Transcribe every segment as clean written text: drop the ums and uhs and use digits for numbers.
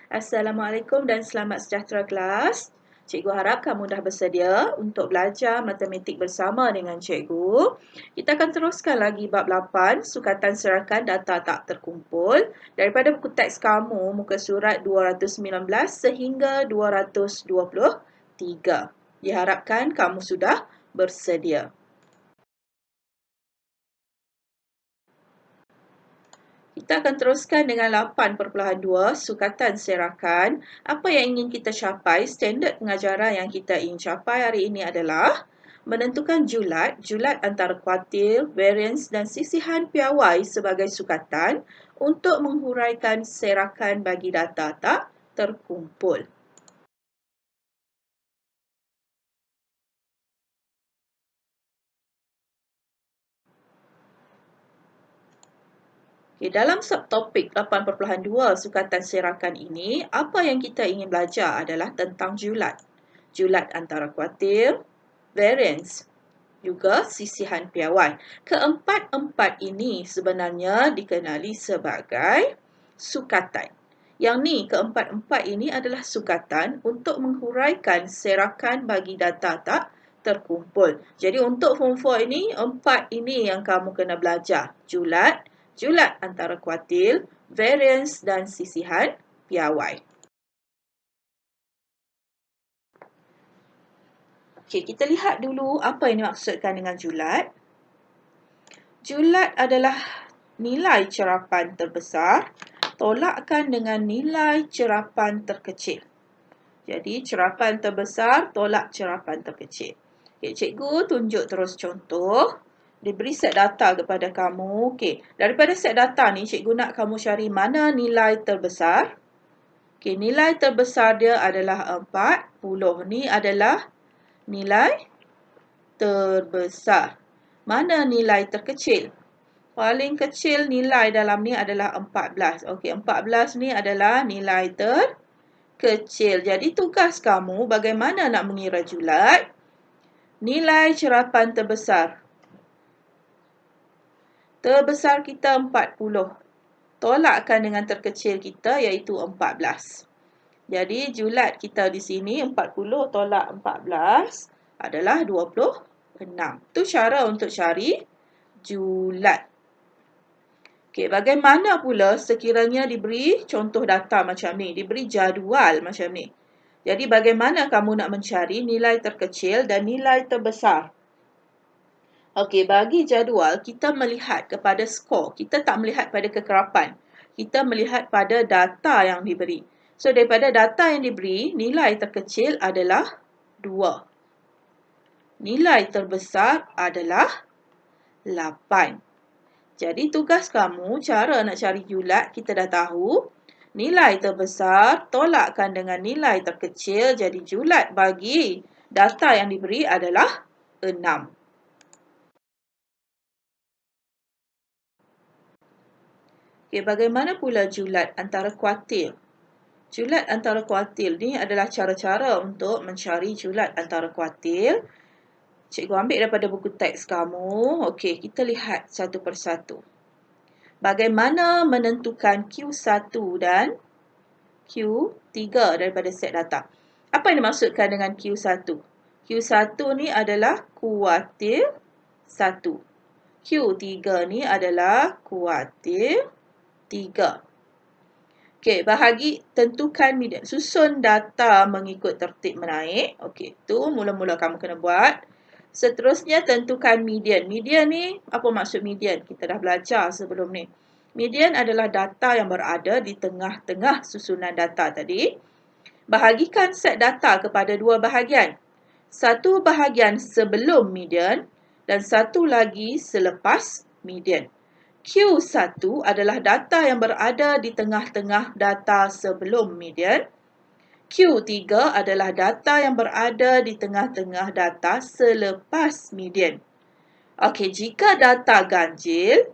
Assalamualaikum dan selamat sejahtera kelas. Cikgu harap kamu dah bersedia untuk belajar matematik bersama dengan cikgu. Kita akan teruskan lagi bab 8, sukatan serakan data tak terkumpul daripada buku teks kamu muka surat 219 sehingga 223. Diharapkan kamu sudah bersedia. Kita akan teruskan dengan 8.2 sukatan serakan. Apa yang ingin kita capai, standard pengajaran yang kita ingin capai hari ini adalah menentukan julat antara kuartil, varians dan sisihan piawai sebagai sukatan untuk menghuraikan serakan bagi data tak terkumpul. Okay, dalam subtopik 8.2 sukatan serakan ini, apa yang kita ingin belajar adalah tentang julat. Julat antara kuartil, varians, juga sisihan piawai. Keempat-empat ini sebenarnya dikenali sebagai sukatan. Yang ni, keempat-empat ini adalah sukatan untuk menghuraikan serakan bagi data tak terkumpul. Jadi untuk form 4 ini, empat ini yang kamu kena belajar. Julat antara kuartil, varians dan sisihan piawai. Okey, kita lihat dulu apa yang dimaksudkan dengan julat. Julat adalah nilai cerapan terbesar tolakkan dengan nilai cerapan terkecil. Jadi, cerapan terbesar tolak cerapan terkecil. Okay, cikgu tunjuk terus contoh. Diberi set data kepada kamu. Okay, daripada set data ni, cikgu nak kamu cari mana nilai terbesar. Okay, nilai terbesar dia adalah 40. Ni adalah nilai terbesar. Mana nilai terkecil? Paling kecil nilai dalam ni adalah 14. Okey, 14 ni adalah nilai terkecil. Jadi tugas kamu bagaimana nak mengira julat? Nilai cerapan terbesar. Terbesar kita 40. Tolakkan dengan terkecil kita iaitu 14. Jadi julat kita di sini 40 tolak 14 adalah 26. Itu cara untuk cari julat. Okey, bagaimana pula sekiranya diberi contoh data macam ni, diberi jadual macam ni. Jadi bagaimana kamu nak mencari nilai terkecil dan nilai terbesar? Okey, bagi jadual kita melihat kepada skor. Kita tak melihat pada kekerapan. Kita melihat pada data yang diberi. So daripada data yang diberi, nilai terkecil adalah 2. Nilai terbesar adalah 8. Jadi tugas kamu, cara nak cari julat, kita dah tahu. Nilai terbesar tolakkan dengan nilai terkecil. Jadi julat bagi data yang diberi adalah 6. Okay, bagaimana pula julat antara kuartil? Julat antara kuartil ni adalah cara-cara untuk mencari julat antara kuartil. Cikgu ambil daripada buku teks kamu. Okey, kita lihat satu persatu. Bagaimana menentukan Q1 dan Q3 daripada set data? Apa yang dimaksudkan dengan Q1? Q1 ni adalah kuartil 1. Q3 ni adalah kuartil 3. Okey, bahagi tentukan median. Susun data mengikut tertib menaik. Okey, tu mula-mula kamu kena buat. Seterusnya tentukan median. Median ni, apa maksud median? Kita dah belajar sebelum ni. Median adalah data yang berada di tengah-tengah susunan data tadi. Bahagikan set data kepada dua bahagian. Satu bahagian sebelum median dan satu lagi selepas median. Q1 adalah data yang berada di tengah-tengah data sebelum median. Q3 adalah data yang berada di tengah-tengah data selepas median. Okey, jika data ganjil,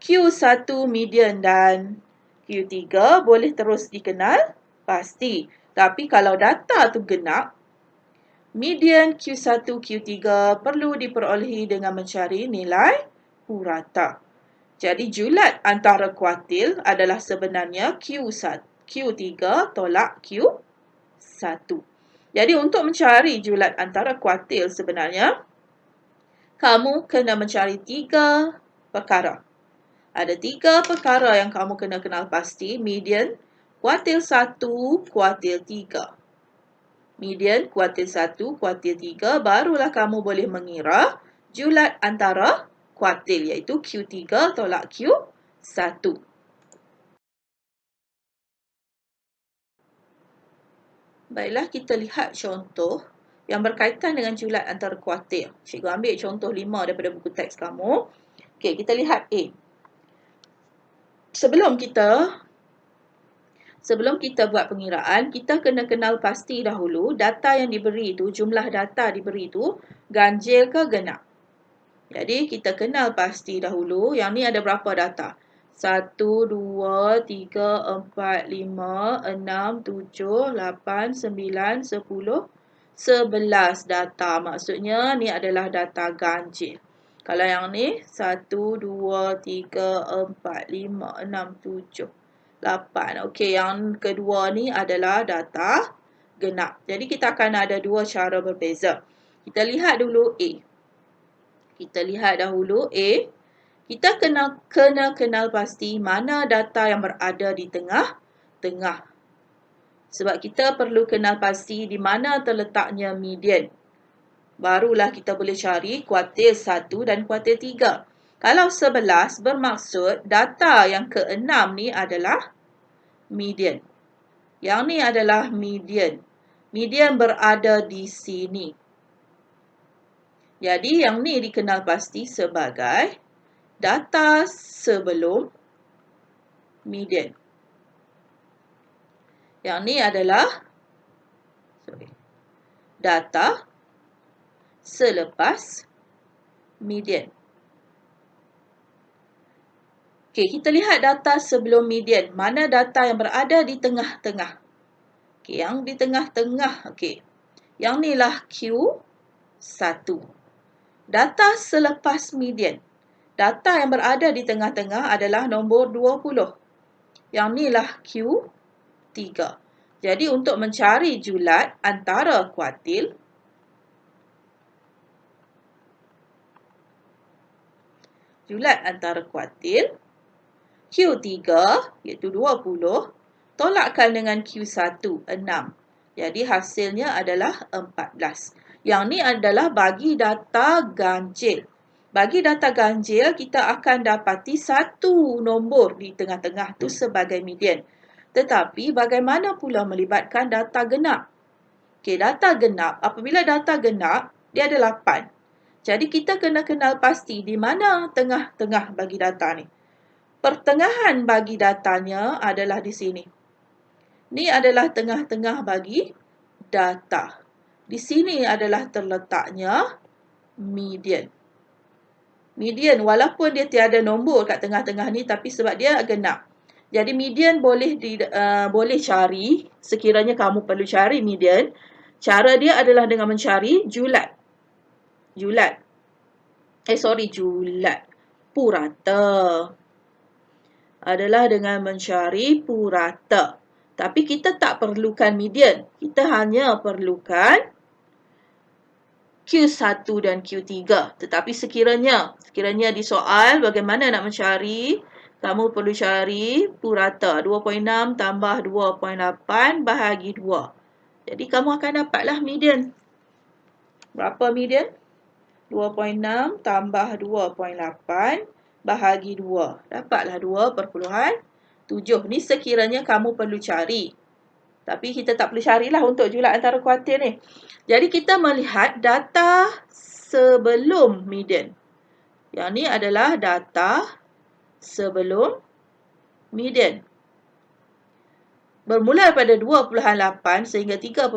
Q1, median dan Q3 boleh terus dikenal pasti. Tapi kalau data tu genap, median Q1, Q3 perlu diperolehi dengan mencari nilai purata. Jadi julat antara kuartil adalah sebenarnya Q1 Q3 tolak Q1. Jadi untuk mencari julat antara kuartil sebenarnya, kamu kena mencari 3 perkara. Ada 3 perkara yang kamu kena kenal pasti. Median, kuartil 1, kuartil 3. Median, kuartil 1, kuartil 3. Barulah kamu boleh mengira julat antara kuartil, iaitu Q3 tolak Q1. Baiklah, kita lihat contoh yang berkaitan dengan julat antara kuartil. Cikgu ambil contoh 5 daripada buku teks kamu. Okey, kita lihat A. Sebelum kita buat pengiraan, kita kena kenal pasti dahulu data yang diberi itu, jumlah data diberi itu ganjil ke genap. Jadi kita kenal pasti dahulu, yang ni ada berapa data? 1, 2, 3, 4, 5, 6, 7, 8, 9, 10, 11 data. Maksudnya ni adalah data ganjil. Kalau yang ni 1, 2, 3, 4, 5, 6, 7, 8. Okey, yang kedua ni adalah data genap. Jadi kita akan ada 2 cara berbeza. Kita lihat dulu A. Kita lihat dahulu A. Kita kena kenal pasti mana data yang berada di tengah-tengah. Sebab kita perlu kenal pasti di mana terletaknya median. Barulah kita boleh cari kuartil 1 dan kuartil 3. Kalau 11 bermaksud data yang ke-6 ni adalah median. Yang ni adalah median. Median berada di sini. Jadi yang ni dikenal pasti sebagai data sebelum median. Yang ni adalah data selepas median. Okey, kita lihat data sebelum median. Mana data yang berada di tengah-tengah? Okey, yang di tengah-tengah. Okey. Yang ni lah Q1. Data selepas median. Data yang berada di tengah-tengah adalah nombor 20. Yang ni lah Q3. Jadi untuk mencari julat antara kuartil, Q3 iaitu 20 tolakkan dengan Q1 6. Jadi hasilnya adalah 14. Yang ni adalah bagi data ganjil. Bagi data ganjil, kita akan dapati satu nombor di tengah-tengah tu sebagai median. Tetapi bagaimana pula melibatkan data genap? Okey, data genap, apabila data genap, dia ada 8. Jadi kita kena kenal pasti di mana tengah-tengah bagi data ni. Pertengahan bagi datanya adalah di sini. Ni adalah tengah-tengah bagi data. Di sini adalah terletaknya median. Median walaupun dia tiada nombor kat tengah-tengah ni, tapi sebab dia genap. Jadi median boleh cari, sekiranya kamu perlu cari median. Cara dia adalah dengan mencari julat. Purata. Adalah dengan mencari purata. Tapi kita tak perlukan median. Kita hanya perlukan Q1 dan Q3. Tetapi sekiranya di soal bagaimana nak mencari, kamu perlu cari purata. 2.6 tambah 2.8 bahagi 2. Jadi kamu akan dapatlah median. Berapa median? 2.6 tambah 2.8 bahagi 2. Dapatlah 2.7. Ni sekiranya kamu perlu cari. Tapi kita tak perlu carilah untuk julat antara kuartil ni. Jadi kita melihat data sebelum median. Yang ni adalah data sebelum median. Bermula pada 2.8 sehingga 3.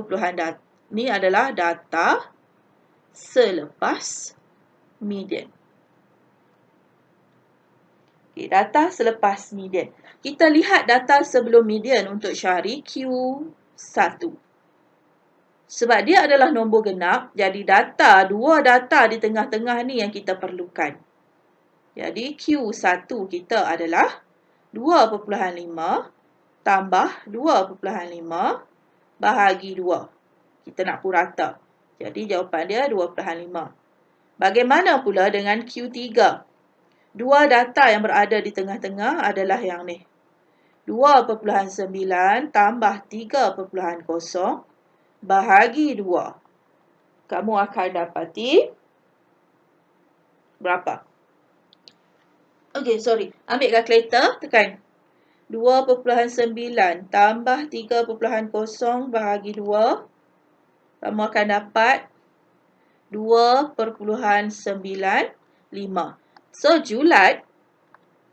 Ni adalah data selepas median. Okay, data selepas median. Kita lihat data sebelum median untuk cari Q1. Sebab dia adalah nombor genap, jadi dua data di tengah-tengah ni yang kita perlukan. Jadi Q1 kita adalah 2.5 tambah 2,5 bahagi 2. Kita nak purata. Jadi jawapan dia 2,5. Bagaimana pula dengan Q3? Dua data yang berada di tengah-tengah adalah yang ni. 2,9 tambah 3,0 bahagi 2. Kamu akan dapati berapa? Okey, sorry. Ambil kalkulator, tekan. 2,9 tambah 3,0 bahagi 2. Kamu akan dapat 2,95. So, julat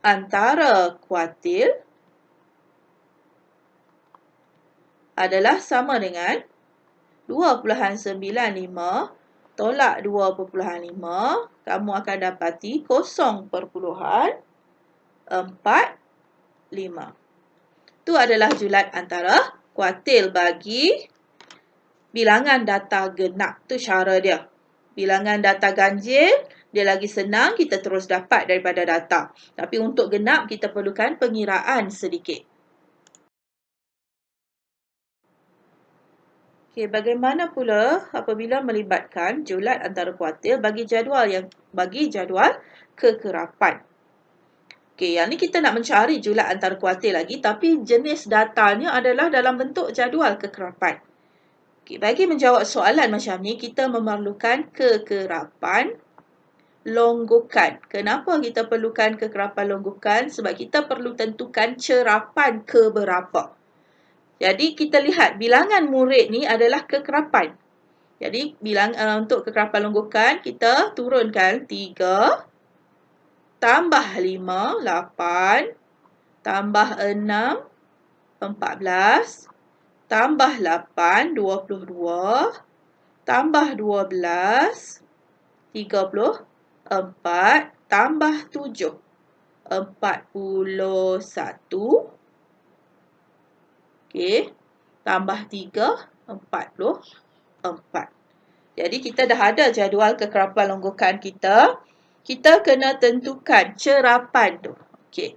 antara kuartil adalah sama dengan 2,95 tolak 2,5. Kamu akan dapati 0,45. Itu adalah julat antara kuartil bagi bilangan data genap. Itu cara dia. Bilangan data ganjil, dia lagi senang, kita terus dapat daripada data. Tapi untuk genap, kita perlukan pengiraan sedikit. Okey, bagaimana pula apabila melibatkan julat antara kuartil bagi jadual kekerapan? Okey, yang ni kita nak mencari julat antara kuartil lagi, tapi jenis datanya adalah dalam bentuk jadual kekerapan. Okay, bagi menjawab soalan macam ni, kita memerlukan kekerapan longgokan. Kenapa kita perlukan kekerapan longgokan? Sebab kita perlu tentukan cerapan ke berapa. Jadi, kita lihat bilangan murid ni adalah kekerapan. Jadi, untuk kekerapan longgokan, kita turunkan 3, tambah 5, 8, tambah 6, 14, tambah 8, 22, tambah 12, 34, tambah 7, 41. Okey, tambah 3, 44. Jadi, kita dah ada jadual kekerapan longgokan kita. Kita kena tentukan cerapan tu. Okey.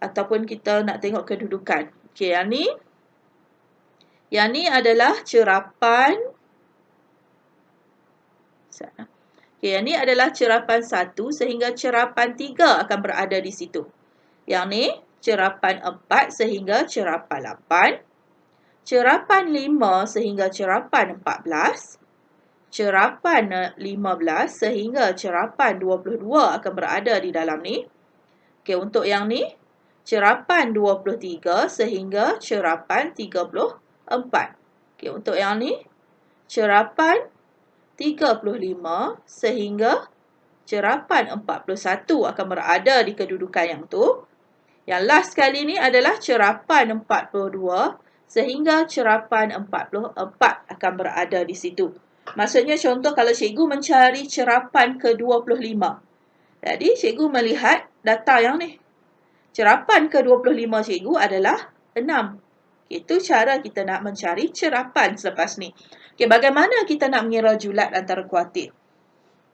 Ataupun kita nak tengok kedudukan. Okey, yang ni adalah cerapan. Okey, yang ni adalah cerapan 1 sehingga cerapan 3 akan berada di situ. Yang ni cerapan 4 sehingga cerapan 8. Cerapan 5 sehingga cerapan 14. Cerapan 15 sehingga cerapan 22 akan berada di dalam ni. Okey, untuk yang ni cerapan 23 sehingga cerapan 34. Okey, untuk yang ni cerapan 35 sehingga cerapan 41 akan berada di kedudukan yang tu. Yang last kali ni adalah cerapan 42 sehingga cerapan 44 akan berada di situ. Maksudnya contoh kalau cikgu mencari cerapan ke-25. Jadi cikgu melihat data yang ni. Cerapan ke-25 cikgu adalah 6. Itu cara kita nak mencari cerapan selepas ni. Okey, bagaimana kita nak mengira julat antara kuartil?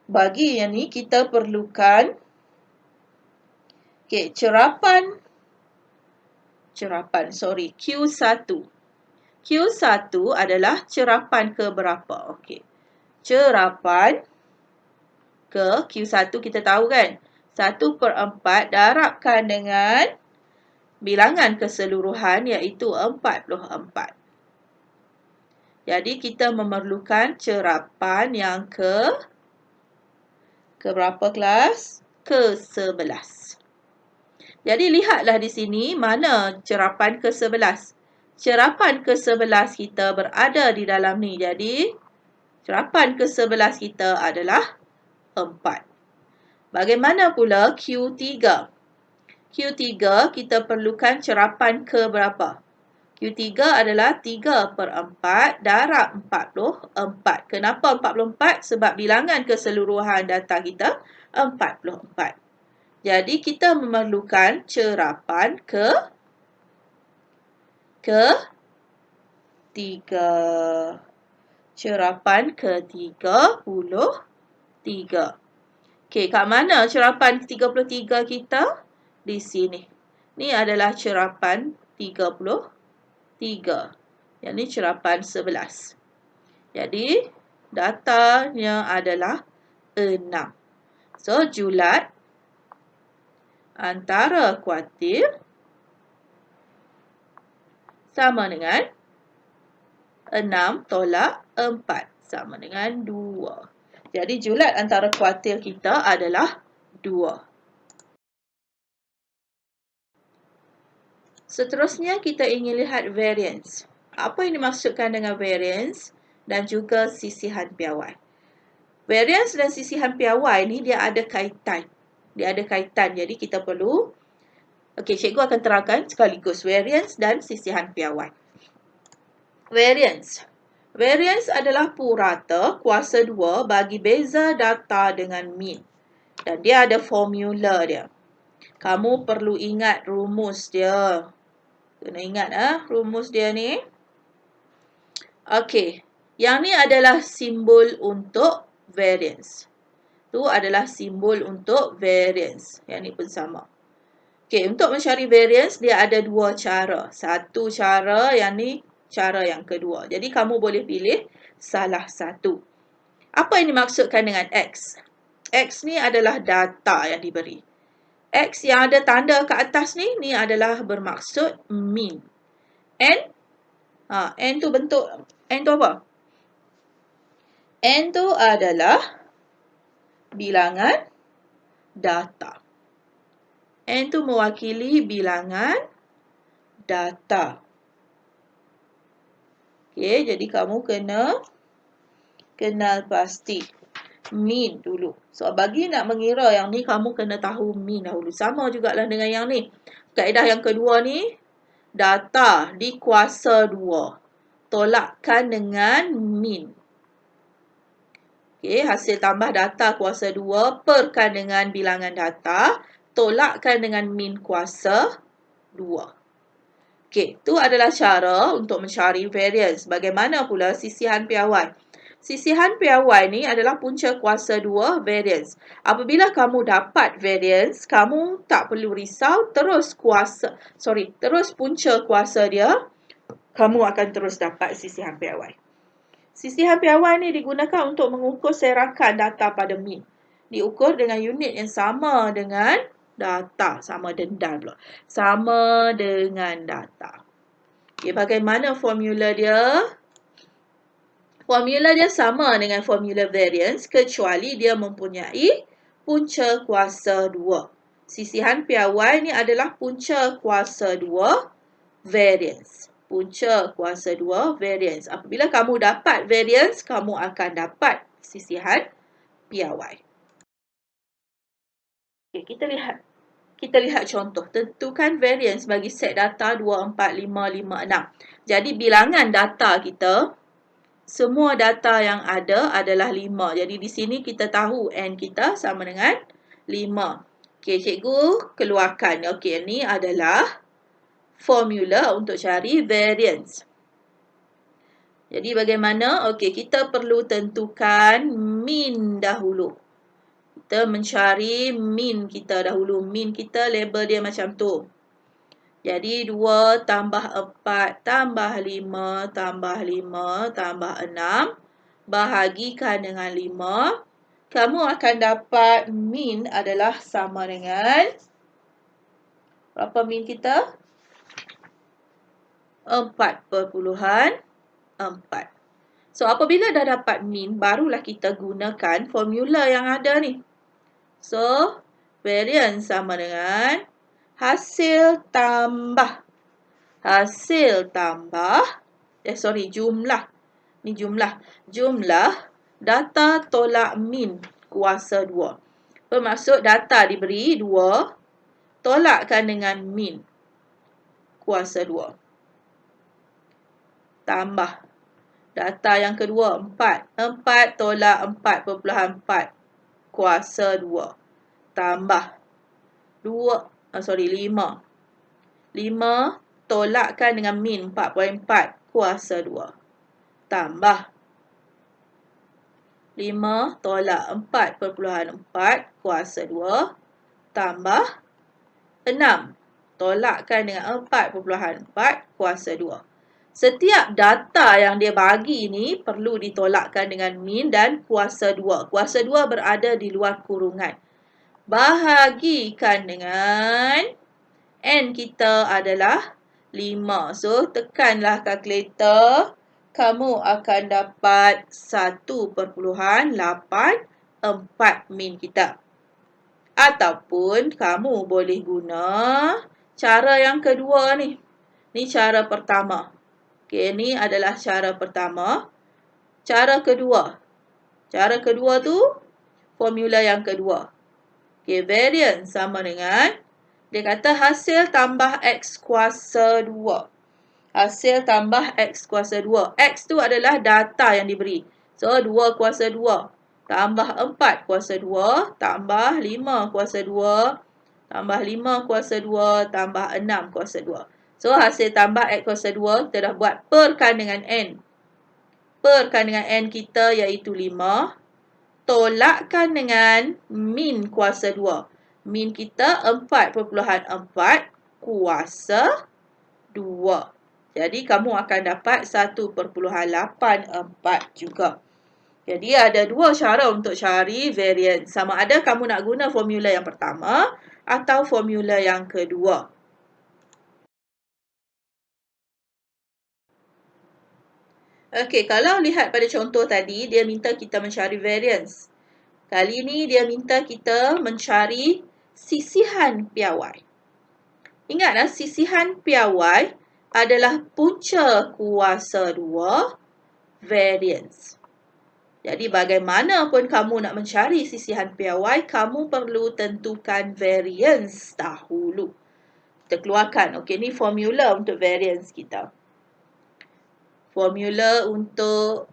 Bagi yang ni kita perlukan cerapan Q1. Q1 adalah cerapan ke berapa? Okey. Cerapan ke Q1 kita tahu kan? 1/4 darabkan dengan bilangan keseluruhan iaitu 44. Jadi kita memerlukan cerapan yang ke berapa kelas? Ke-11. Jadi lihatlah di sini mana cerapan ke-11. Cerapan ke-11 kita berada di dalam ni. Jadi cerapan ke-11 kita adalah 4. Bagaimana pula Q3? Q3 kita perlukan cerapan ke berapa? Q3 adalah 3/4 darab 44. Kenapa 44? Sebab bilangan keseluruhan data kita 44. Jadi kita memerlukan cerapan ke 3. Cerapan ke-33. Okey, kat mana cerapan ke-33 kita? Di sini. Ni adalah cerapan 33. Yang ni cerapan 11. Jadi, datanya adalah 6. So, julat antara kuartil sama dengan 6 tolak 4 sama dengan 2. Jadi, julat antara kuartil kita adalah 2. Seterusnya, kita ingin lihat variance. Apa yang dimaksudkan dengan variance dan juga sisihan piawai? Variance dan sisihan piawai ni dia ada kaitan. Jadi, kita perlu... Okey, cikgu akan terangkan sekaligus variance dan sisihan piawai. Variance. Variance adalah purata kuasa 2 bagi beza data dengan mean. Dan dia ada formula dia. Kamu perlu ingat rumus dia. Kena ingat rumus dia ni. Okey. Yang ni adalah simbol untuk variance. Tu adalah simbol untuk variance. Yang ni pun sama. Okey, untuk mencari variance, dia ada dua cara. Satu cara, yang ni cara yang kedua. Jadi, kamu boleh pilih salah satu. Apa yang dimaksudkan dengan X? X ni adalah data yang diberi. X yang ada tanda ke atas ni adalah bermaksud mean. N? N tu bentuk, N tu apa? N tu adalah bilangan data. N tu mewakili bilangan data. Okey, jadi kamu kena kenal pasti mean dulu. So, bagi nak mengira yang ni, kamu kena tahu mean dahulu. Sama jugalah dengan yang ni. Kaedah yang kedua ni, data di kuasa 2. Tolakkan dengan mean. Okey, hasil tambah data kuasa 2 perkan dengan bilangan data. Tolakkan dengan min kuasa 2. Okey, itu adalah cara untuk mencari variance. Bagaimana pula sisihan piawai? Sisihan piawai ni adalah punca kuasa 2 variance. Apabila kamu dapat variance, kamu tak perlu risau, terus punca kuasa dia, kamu akan terus dapat sisihan piawai. Sisihan piawai ni digunakan untuk mengukur serakan data pada min. Diukur dengan unit yang sama dengan data. Sama dengan data. Okay, bagaimana formula dia? Formula dia sama dengan formula variance kecuali dia mempunyai punca kuasa 2. Sisihan piawai ni adalah punca kuasa 2 variance. Punca kuasa 2 variance. Apabila kamu dapat variance, kamu akan dapat sisihan piawai. Okay, kita lihat contoh. Tentukan variance bagi set data 2, 4, 5, 5, 6. Jadi, bilangan data kita, semua data yang ada adalah 5. Jadi, di sini kita tahu N kita sama dengan 5. Okey, cikgu keluarkan. Okey, ini adalah formula untuk cari variance. Jadi, bagaimana? Okey, kita perlu tentukan mean dahulu. Kita mencari mean kita dahulu. Mean kita label dia macam tu. Jadi, 2 tambah 4 tambah 5 tambah 5 tambah 6. Bahagikan dengan 5. Kamu akan dapat mean adalah sama dengan... Berapa mean kita? 4.4. So, apabila dah dapat mean, barulah kita gunakan formula yang ada ni. So, variance sama dengan hasil tambah. Jumlah. Ni jumlah. Jumlah data tolak min kuasa 2. Bermaksud data diberi 2, tolakkan dengan min kuasa 2. Tambah. Data yang kedua, 4. 4 tolak 4.4 kuasa 2. Tambah 5. 5 tolakkan dengan min 4.4 kuasa 2. Tambah 5 tolak 4.4 kuasa 2. Tambah 6. Tolakkan dengan 4.4 kuasa 2. Setiap data yang dia bagi ni perlu ditolakkan dengan min dan kuasa 2. Kuasa 2 berada di luar kurungan. Bahagikan dengan N kita adalah 5. So, tekanlah kalkulator. Kamu akan dapat 1.84 min kita. Ataupun kamu boleh guna cara yang kedua ni. Ni cara pertama. Okey, ni adalah cara pertama. Cara kedua. Cara kedua tu formula yang kedua. Okey, variance sama dengan dia kata hasil tambah X kuasa 2. Hasil tambah X kuasa 2. X tu adalah data yang diberi. So, 2 kuasa 2. Tambah 4 kuasa 2. Tambah 5 kuasa 2. Tambah 5 kuasa 2. Tambah 6 kuasa 2. So, hasil tambah X kuasa 2 kita dah buat perkan dengan N. Perkan dengan N kita iaitu 5. Tolakkan dengan min kuasa 2. Min kita 4.4 kuasa 2. Jadi, kamu akan dapat 1.84 juga. Jadi, ada dua cara untuk cari variance. Sama ada kamu nak guna formula yang pertama atau formula yang kedua. Okey, kalau lihat pada contoh tadi, dia minta kita mencari variance. Kali ini dia minta kita mencari sisihan piawai. Ingatlah, sisihan piawai adalah punca kuasa 2 variance. Jadi, bagaimanapun kamu nak mencari sisihan piawai, kamu perlu tentukan variance dahulu. Kita keluarkan. Okey, ni formula untuk variance kita. Formula untuk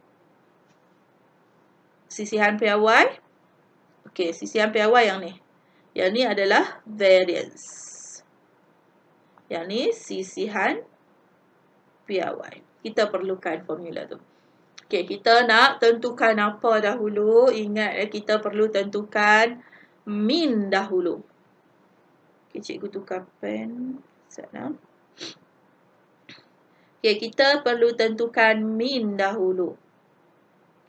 sisihan piawai. Okey, sisihan piawai yang ni. Yang ni adalah variance. Yang ni sisihan piawai. Kita perlukan formula tu. Okey, kita nak tentukan apa dahulu? Ingat, kita perlu tentukan min dahulu. Okey, cikgu tukar pen. Sekejap. Okey, kita perlu tentukan min dahulu.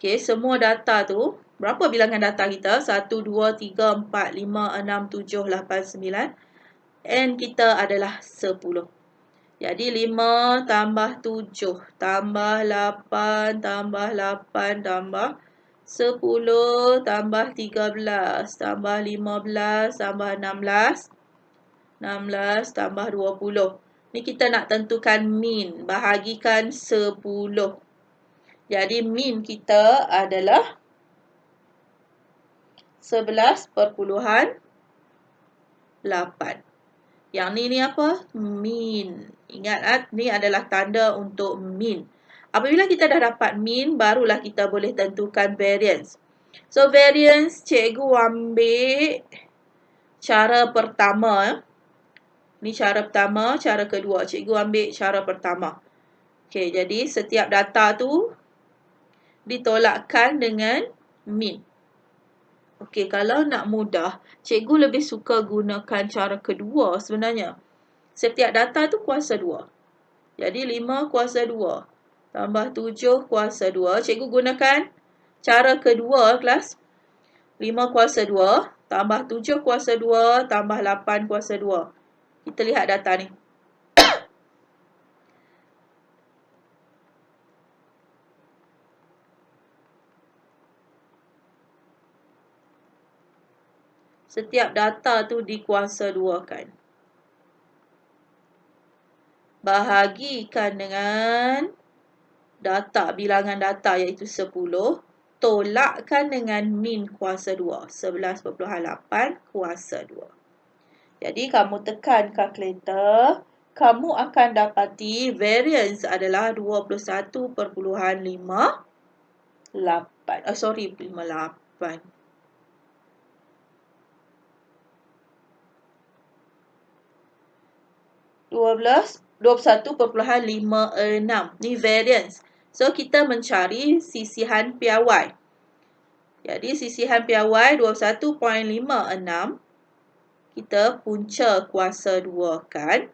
Okey, semua data tu, berapa bilangan data kita? 1, 2, 3, 4, 5, 6, 7, 8, 9. N kita adalah 10. Jadi, 5 tambah 7 tambah 8 tambah 8 tambah 10 tambah 13 tambah 15 tambah 16. 16 tambah 20. Ni kita nak tentukan min. Bahagikan 10. Jadi, min kita adalah 11.8. Yang ni apa? Min. Ingat, ni adalah tanda untuk min. Apabila kita dah dapat min, barulah kita boleh tentukan variance. So, variance, cikgu ambil cara pertama. Ni cara pertama, cara kedua. Cikgu ambil cara pertama. Okey, jadi setiap data tu ditolakkan dengan min. Okey, kalau nak mudah, cikgu lebih suka gunakan cara kedua sebenarnya. Setiap data tu kuasa 2. Jadi, 5 kuasa 2 tambah 7 kuasa 2. Cikgu gunakan cara kedua, kelas. 5 kuasa 2 tambah 7 kuasa 2 tambah 8 kuasa 2. Kita lihat data ni. Setiap data tu dikuasa 2 kan. Bahagikan dengan data, bilangan data iaitu 10. Tolakkan dengan min kuasa 2. 11.8 kuasa 2. Jadi, kamu tekan kalkulator. Kamu akan dapati variance adalah 21.58. 58. 21.56. Ni variance. So, kita mencari sisihan piawai. Jadi, sisihan piawai 21.56. kita punca kuasa 2 kan,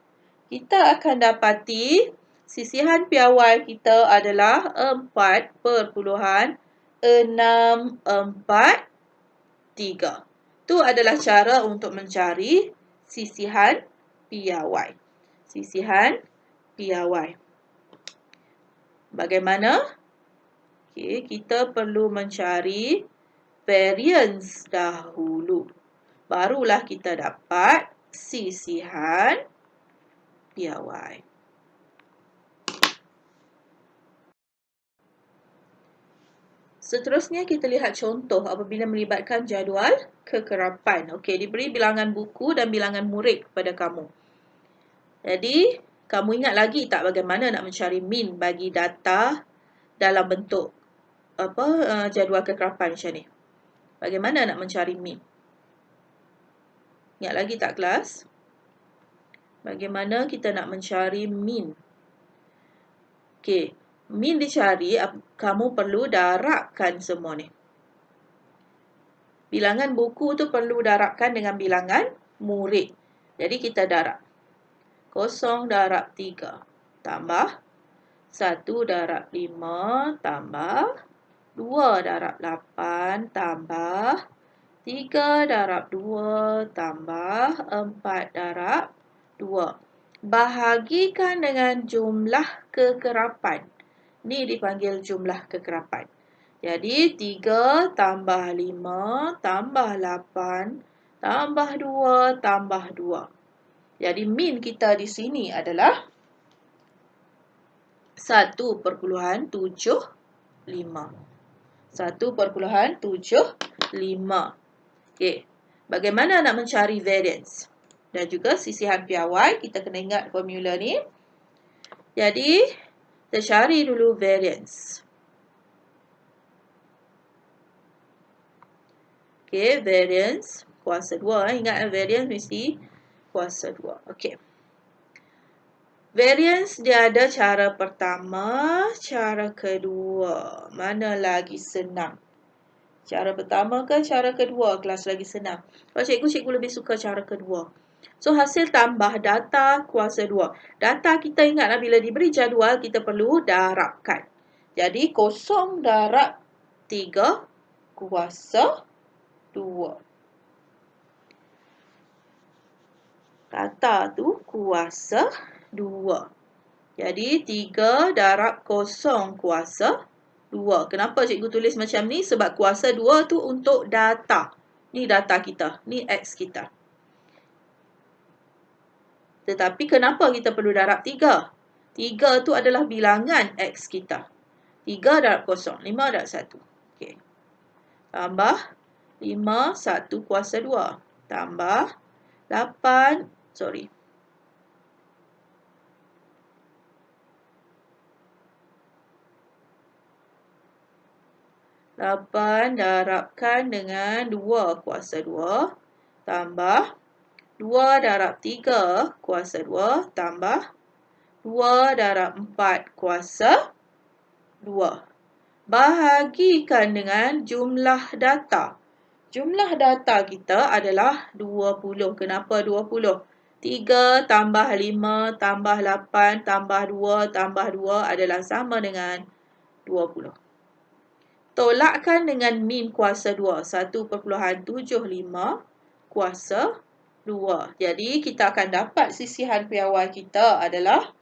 kita akan dapati sisihan piawai kita adalah 4.643. Itu adalah cara untuk mencari sisihan piawai. Sisihan piawai. Bagaimana? Okey, kita perlu mencari variance dahulu. Barulah kita dapat sisihan piawai. Seterusnya kita lihat contoh apabila melibatkan jadual kekerapan. Okey, diberi bilangan buku dan bilangan murid kepada kamu. Jadi, kamu ingat lagi tak bagaimana nak mencari min bagi data dalam bentuk jadual kekerapan macam ni? Bagaimana nak mencari min? Ingat lagi tak kelas? Bagaimana kita nak mencari min? Okey, min dicari, kamu perlu darabkan semua ni. Bilangan buku tu perlu darabkan dengan bilangan murid. Jadi kita darab. 0 darab 3 tambah 1 darab 5 tambah 2 darab 8 tambah 3 darab 2 tambah 4 darab 2. Bahagikan dengan jumlah kekerapan. Ni dipanggil jumlah kekerapan. Jadi 3 tambah 5 tambah 8 tambah 2 tambah 2. Jadi min kita di sini adalah 1.75. 1.75. Okey. Bagaimana nak mencari variance? Dan juga sisihan piawai, kita kena ingat formula ni. Jadi, kita cari dulu variance. Okey, variance kuasa 2. Ingat variance mesti kuasa 2. Okey. Variance dia ada cara pertama, cara kedua. Mana lagi senang? Cara pertama ke cara kedua? Kelas lagi senang. Kalau cikgu lebih suka cara kedua. So, hasil tambah data kuasa 2. Data kita ingatlah bila diberi jadual, kita perlu darabkan. Jadi, 0 darab 3 kuasa 2. Data tu kuasa 2. Jadi, 3 darab 0 kuasa 2. Kenapa cikgu tulis macam ni? Sebab kuasa 2 tu untuk data. Ni data kita. Ni X kita. Tetapi kenapa kita perlu darab 3? 3 tu adalah bilangan X kita. 3 darab 0. 5 darab 1. Okey. Tambah 5, 1 kuasa 2. Tambah 8, 8 darabkan dengan 2 kuasa 2. Tambah 2 darab 3 kuasa 2 tambah 2 darab 4 kuasa 2. Bahagikan dengan jumlah data. Jumlah data kita adalah 20. Kenapa 20? 3 tambah 5 tambah 8 tambah 2 tambah 2 adalah sama dengan 20. Tolakkan dengan min kuasa 2. 1.75 kuasa 2. Jadi, kita akan dapat sisihan piawai kita adalah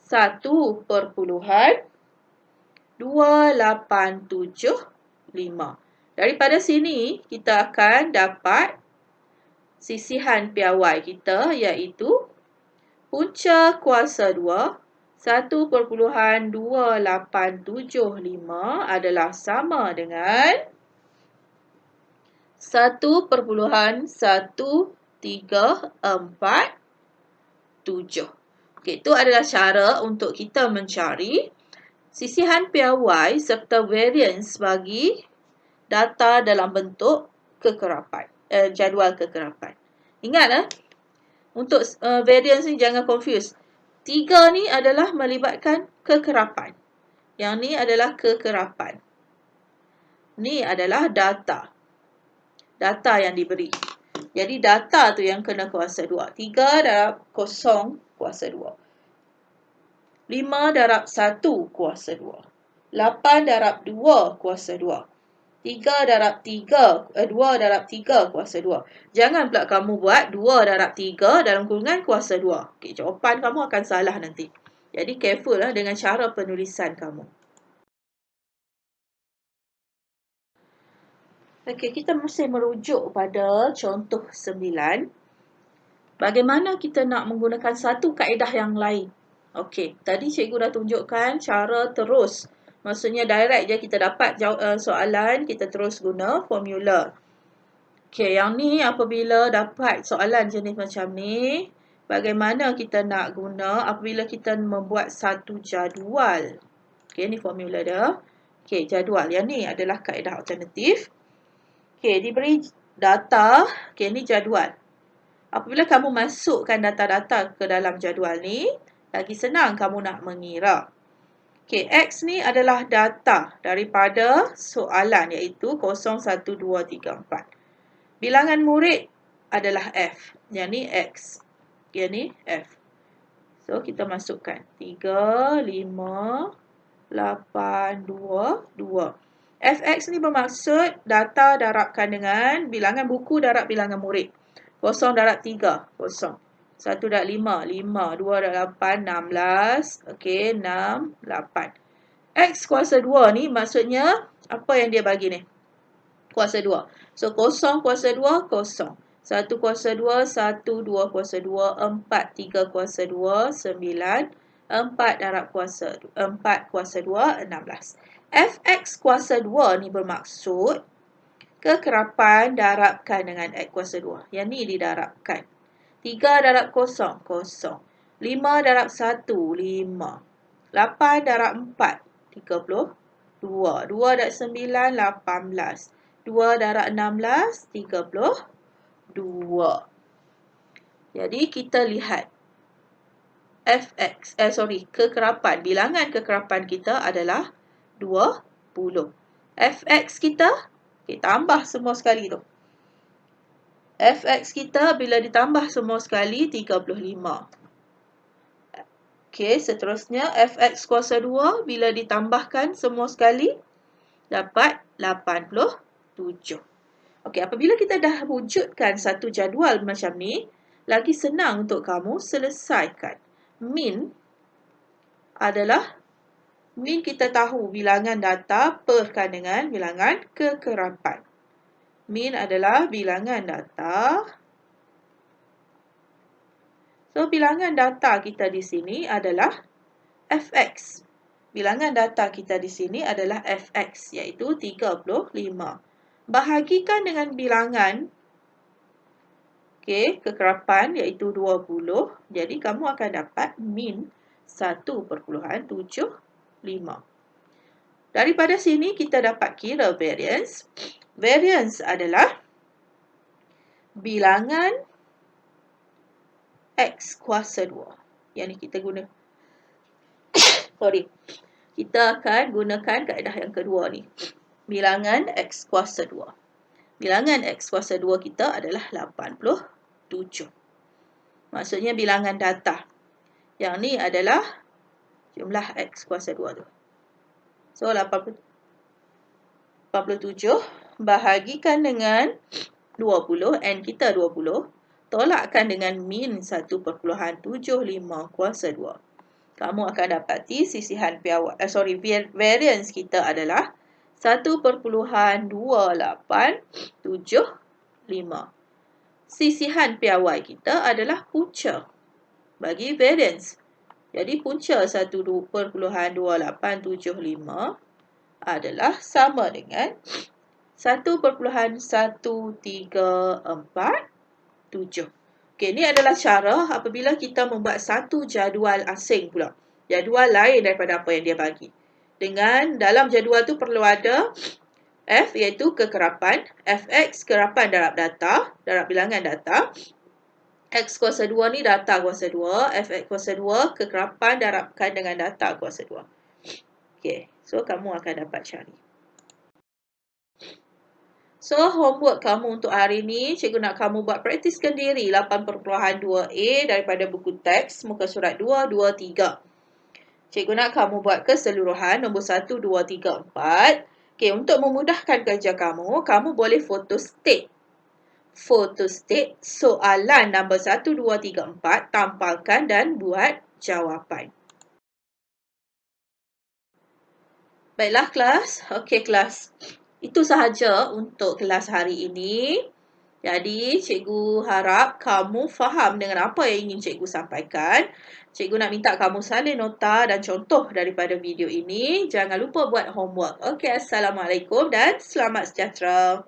1.2875. Daripada sini, kita akan dapat sisihan piawai kita iaitu punca kuasa 2 1.2875 adalah sama dengan 1.1347. Okey, itu adalah cara untuk kita mencari sisihan piawai serta variance bagi data dalam bentuk kekerapan, jadual kekerapan. Ingat untuk variance ni jangan confuse. 3 ni adalah melibatkan kekerapan. Yang ni adalah kekerapan. Ni adalah data. Data yang diberi. Jadi data tu yang kena kuasa 2. 3 darab 0 kuasa 2. 5 darab 1 kuasa 2. 8 darab 2 kuasa 2. 3 darab 3, 2 darab 3 kuasa 2. Jangan pula kamu buat 2 darab 3 dalam kurungan kuasa 2. Okay, jawapan kamu akan salah nanti. Jadi careful lah dengan cara penulisan kamu. Okey, kita mesti merujuk pada contoh 9. Bagaimana kita nak menggunakan satu kaedah yang lain? Okey, tadi cikgu dah tunjukkan cara terus. Maksudnya direct je kita dapat soalan, kita terus guna formula. Okey, yang ni apabila dapat soalan jenis macam ni, bagaimana kita nak guna apabila kita membuat satu jadual. Okey, ni formula dia. Okey, jadual. Yang ni adalah kaedah alternatif. Okey, diberi data. Okey, ni jadual. Apabila kamu masukkan data-data ke dalam jadual ni, lagi senang kamu nak mengira. Okey, X ni adalah data daripada soalan iaitu 0, 1, 2, 3, 4. Bilangan murid adalah F. Yang ni X. Yang ni F. So, kita masukkan 3, 5, 8, 2, 2. Fx ni bermaksud data darabkan dengan bilangan buku darab bilangan murid. 0 darab 3, 0. 1 darab 5, 5. 2 darab 8, 16. Okey, 6, 8. X kuasa 2 ni maksudnya apa yang dia bagi ni? Kuasa 2. So, 0 kuasa 2, 0. 1 kuasa 2, 1, 2 kuasa 2, 4, 3 kuasa 2, 9. 4 darab kuasa 4 kuasa 2, 16. Fx kuasa 2 ni bermaksud kekerapan darabkan dengan X kuasa 2. Yang ni didarabkan. 3 darab 0, 0. 5 darab 1, 5. 8 darab 4, 32. 2 darab 9, 18. 2 darab 16, 32. Jadi kita lihat kekerapan. Bilangan kekerapan kita adalah 20. Fx kita, okay, tambah semua sekali tu. Fx kita bila ditambah semua sekali 35. Okey, seterusnya Fx kuasa 2 bila ditambahkan semua sekali dapat 87. Okey, apabila kita dah wujudkan satu jadual macam ni, lagi senang untuk kamu selesaikan. Min kita tahu bilangan data perkan dengan bilangan kekerapan. Min adalah bilangan data. So, bilangan data kita di sini adalah Fx. Bilangan data kita di sini adalah Fx, iaitu 35. Bahagikan dengan bilangan kekerapan, iaitu 20. Jadi, kamu akan dapat min 1.75. Daripada sini kita dapat kira variance. Variance adalah bilangan X kuasa 2. Yang ni kita guna. Kita akan gunakan kaedah yang kedua ni. Bilangan X kuasa 2. Bilangan X kuasa 2 kita adalah 87. Maksudnya bilangan data. Yang ni adalah jumlah X kuasa 2 tu. So, 87 bahagikan dengan 20. N kita 20. Tolakkan dengan min 1.75 kuasa 2. Kamu akan dapati sisihan variance kita adalah 1.2875. Sisihan piawai kita adalah punca bagi variance. Jadi, punca 1.2875 adalah sama dengan 1.1347. Okey, ini adalah cara apabila kita membuat satu jadual asing pula. Jadual lain daripada apa yang dia bagi. Dengan dalam jadual tu perlu ada F iaitu kekerapan, Fx kekerapan darab data, darab bilangan data. X kuasa 2 ni data kuasa 2, Fx kuasa 2 kekerapan darabkan dengan data kuasa 2. Okey, so kamu akan dapat cari. So, homework kamu untuk hari ni, cikgu nak kamu buat praktiskan diri 8.2a daripada buku teks muka surat 2, 2, 3. Cikgu nak kamu buat keseluruhan nombor 1, 2, 3, 4. Okey, untuk memudahkan kerja kamu, kamu boleh foto state. Foto state soalan nombor 1, 2, 3, 4, tampalkan dan buat jawapan. Baiklah kelas. Okey kelas. Itu sahaja untuk kelas hari ini. Jadi, cikgu harap kamu faham dengan apa yang ingin cikgu sampaikan. Cikgu nak minta kamu salin nota dan contoh daripada video ini. Jangan lupa buat homework. Okey, Assalamualaikum dan selamat sejahtera.